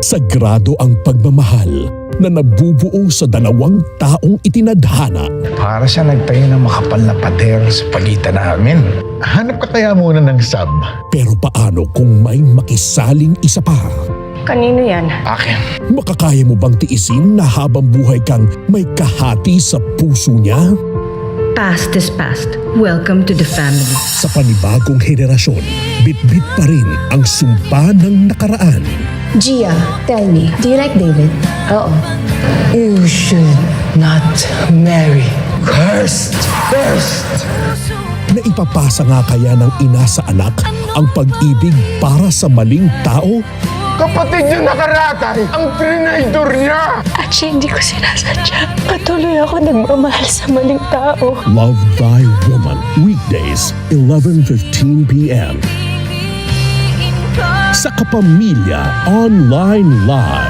Sagrado ang pagmamahal na nabubuo sa dalawang taong itinadhana. Para siya nagtayo ng makapal na pader sa pagitan namin. Hanap ka kaya muna ng sub. Pero paano kung may makisaling isa pa? Kanino yan? Akin. Makakaya mo bang tiisin na habang buhay kang may kahati sa puso niya? Past is past. Welcome to the family. Sa panibagong henerasyon, bitbit pa rin ang sumpa ng nakaraan. Gia, tell me, do you like David? Oo. You should not marry. Cursed. Na ipapasa nga kaya ng ina sa anak ang pag-ibig para sa maling tao? Kapatid niya nakaratay ang trinaydor niya. Actually, hindi ko sinasadya. Patuloy ako nagmamahal sa maling tao. Love Thy Woman, weekdays, 11:15 p.m. Sa Kapamilya Online Live.